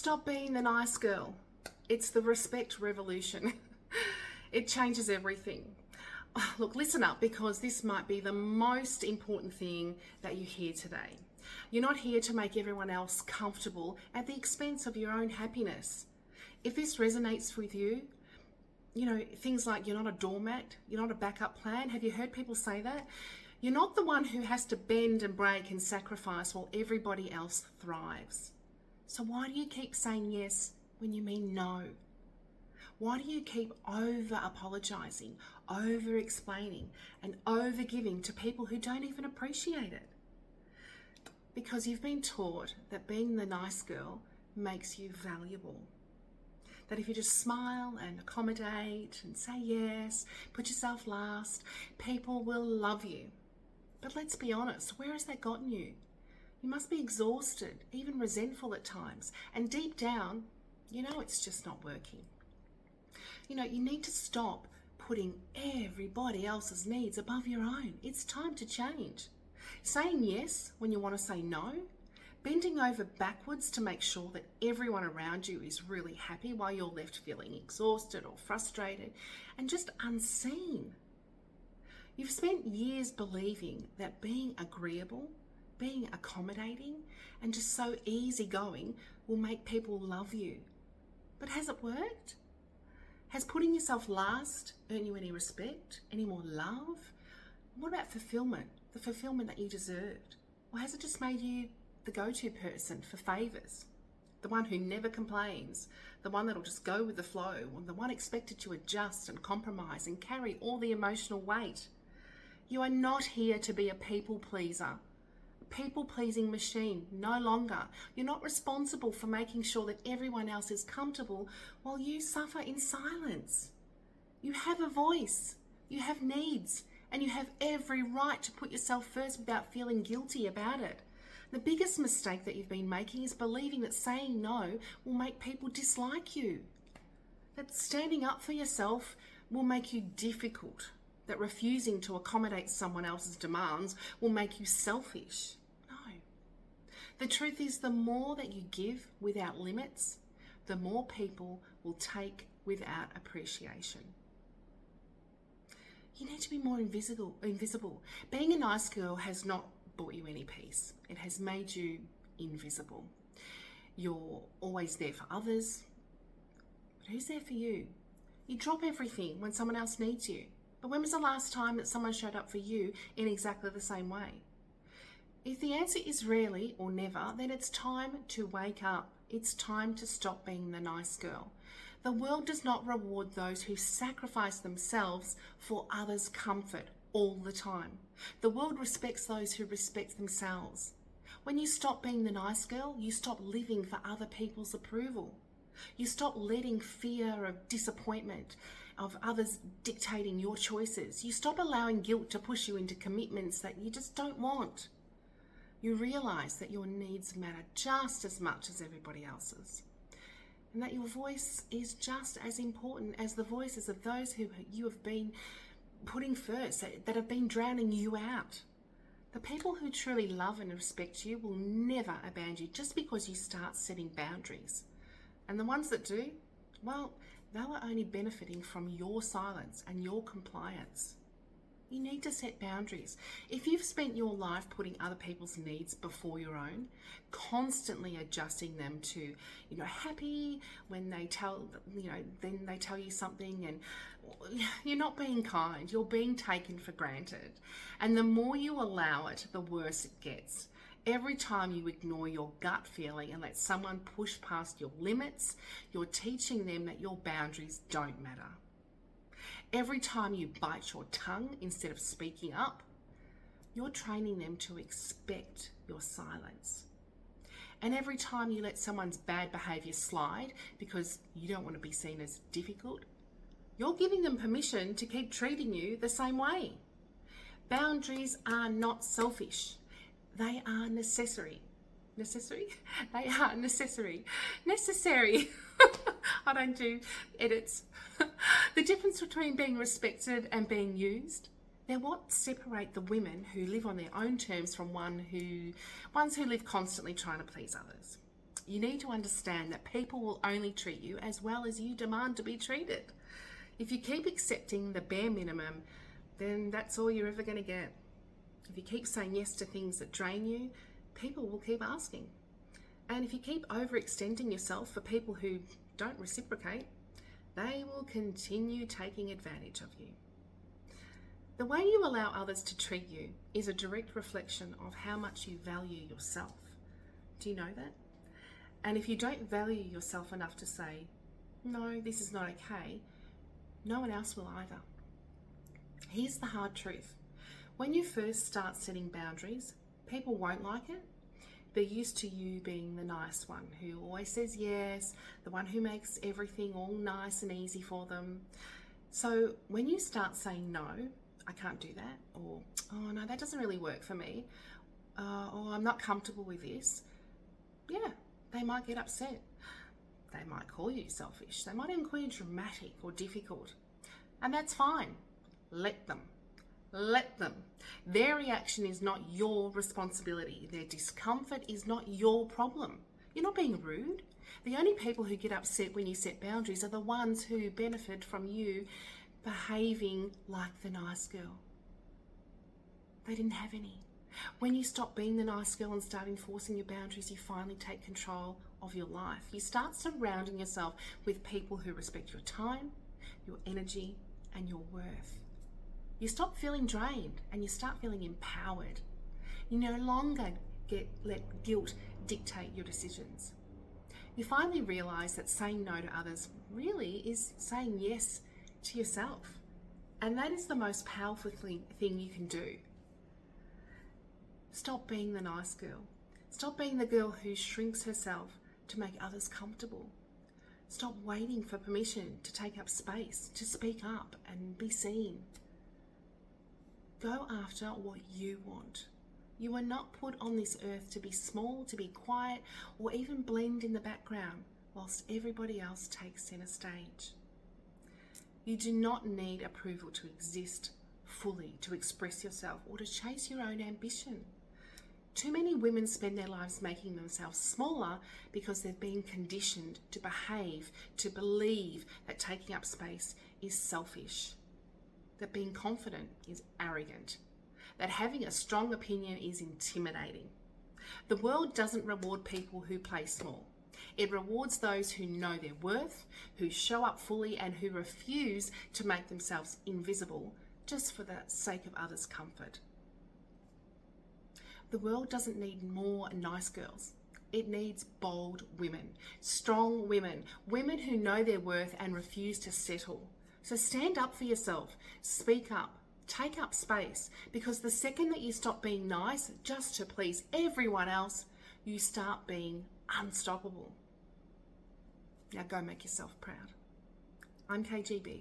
Stop being the nice girl. It's the respect revolution. It changes everything. Look, listen up, because this might be the most important thing that you hear today. You're not here to make everyone else comfortable at the expense of your own happiness. If this resonates with you, things like you're not a doormat, you're not a backup plan. Have you heard people say that? You're not the one who has to bend and break and sacrifice while everybody else thrives. So why do you keep saying yes when you mean no? Why do you keep over-apologizing, over-explaining, and over-giving to people who don't even appreciate it? Because you've been taught that being the nice girl makes you valuable. That if you just smile and accommodate and say yes, put yourself last, people will love you. But let's be honest, where has that gotten you? You must be exhausted, even resentful at times. And deep down, it's just not working. You need to stop putting everybody else's needs above your own. It's time to change. Saying yes when you want to say no, bending over backwards to make sure that everyone around you is really happy while you're left feeling exhausted or frustrated and just unseen. You've spent years believing that being agreeable, being accommodating, and just so easygoing will make people love you. But has it worked? Has putting yourself last earned you any respect, any more love? What about fulfillment, the fulfillment that you deserved? Or has it just made you the go-to person for favours? The one who never complains, the one that'll just go with the flow, or the one expected to adjust and compromise and carry all the emotional weight? You are not here to be a people pleaser. People-pleasing machine, no longer. You're not responsible for making sure that everyone else is comfortable while you suffer in silence. You have a voice, you have needs, and you have every right to put yourself first without feeling guilty about it. The biggest mistake that you've been making is believing that saying no will make people dislike you. That standing up for yourself will make you difficult. That refusing to accommodate someone else's demands will make you selfish. No. The truth is, the more that you give without limits, the more people will take without appreciation. You need to be more invisible. Being a nice girl has not brought you any peace. It has made you invisible. You're always there for others, but who's there for you? You drop everything when someone else needs you. But when was the last time that someone showed up for you in exactly the same way? If the answer is rarely or never, then it's time to wake up. It's time to stop being the nice girl. The world does not reward those who sacrifice themselves for others' comfort all the time. The world respects those who respect themselves. When you stop being the nice girl, you stop living for other people's approval. You stop letting fear of disappointment, of others dictating your choices. You stop allowing guilt to push you into commitments that you just don't want. You realize that your needs matter just as much as everybody else's, and that your voice is just as important as the voices of those who you have been putting first, that have been drowning you out. The people who truly love and respect you will never abandon you just because you start setting boundaries. And the ones that do, well, they are only benefiting from your silence and your compliance. You need to set boundaries. If you've spent your life putting other people's needs before your own, constantly adjusting them to, happy when they then they tell you something, and you're not being kind, you're being taken for granted. And the more you allow it, the worse it gets. Every time you ignore your gut feeling and let someone push past your limits, you're teaching them that your boundaries don't matter. Every time you bite your tongue instead of speaking up, you're training them to expect your silence. And every time you let someone's bad behavior slide because you don't want to be seen as difficult, you're giving them permission to keep treating you the same way. Boundaries are not selfish. They are necessary. Necessary? They are necessary. Necessary. I don't do edits. The difference between being respected and being used, they're what separate the women who live on their own terms from ones who live constantly trying to please others. You need to understand that people will only treat you as well as you demand to be treated. If you keep accepting the bare minimum, then that's all you're ever going to get. If you keep saying yes to things that drain you, people will keep asking. And if you keep overextending yourself for people who don't reciprocate, they will continue taking advantage of you. The way you allow others to treat you is a direct reflection of how much you value yourself. Do you know that? And if you don't value yourself enough to say, no, this is not okay, no one else will either. Here's the hard truth. When you first start setting boundaries, people won't like it. They're used to you being the nice one who always says yes, the one who makes everything all nice and easy for them. So when you start saying no, I can't do that, or oh no, that doesn't really work for me, or I'm not comfortable with this, yeah, they might get upset. They might call you selfish. They might even call you dramatic or difficult. And that's fine. Let them. Let them. Their reaction is not your responsibility. Their discomfort is not your problem. You're not being rude. The only people who get upset when you set boundaries are the ones who benefit from you behaving like the nice girl. They didn't have any. When you stop being the nice girl and start enforcing your boundaries, you finally take control of your life. You start surrounding yourself with people who respect your time, your energy, and your worth. You stop feeling drained and you start feeling empowered. You no longer let guilt dictate your decisions. You finally realize that saying no to others really is saying yes to yourself. And that is the most powerful thing you can do. Stop being the nice girl. Stop being the girl who shrinks herself to make others comfortable. Stop waiting for permission to take up space, to speak up and be seen. Go after what you want. You are not put on this earth to be small, to be quiet, or even blend in the background whilst everybody else takes center stage. You do not need approval to exist fully, to express yourself, or to chase your own ambition. Too many women spend their lives making themselves smaller because they've been conditioned to behave, to believe that taking up space is selfish, that being confident is arrogant, that having a strong opinion is intimidating. The world doesn't reward people who play small. It rewards those who know their worth, who show up fully, and who refuse to make themselves invisible just for the sake of others' comfort. The world doesn't need more nice girls. It needs bold women, strong women, women who know their worth and refuse to settle. So stand up for yourself, speak up, take up space, because the second that you stop being nice just to please everyone else, you start being unstoppable. Now go make yourself proud. I'm KGB.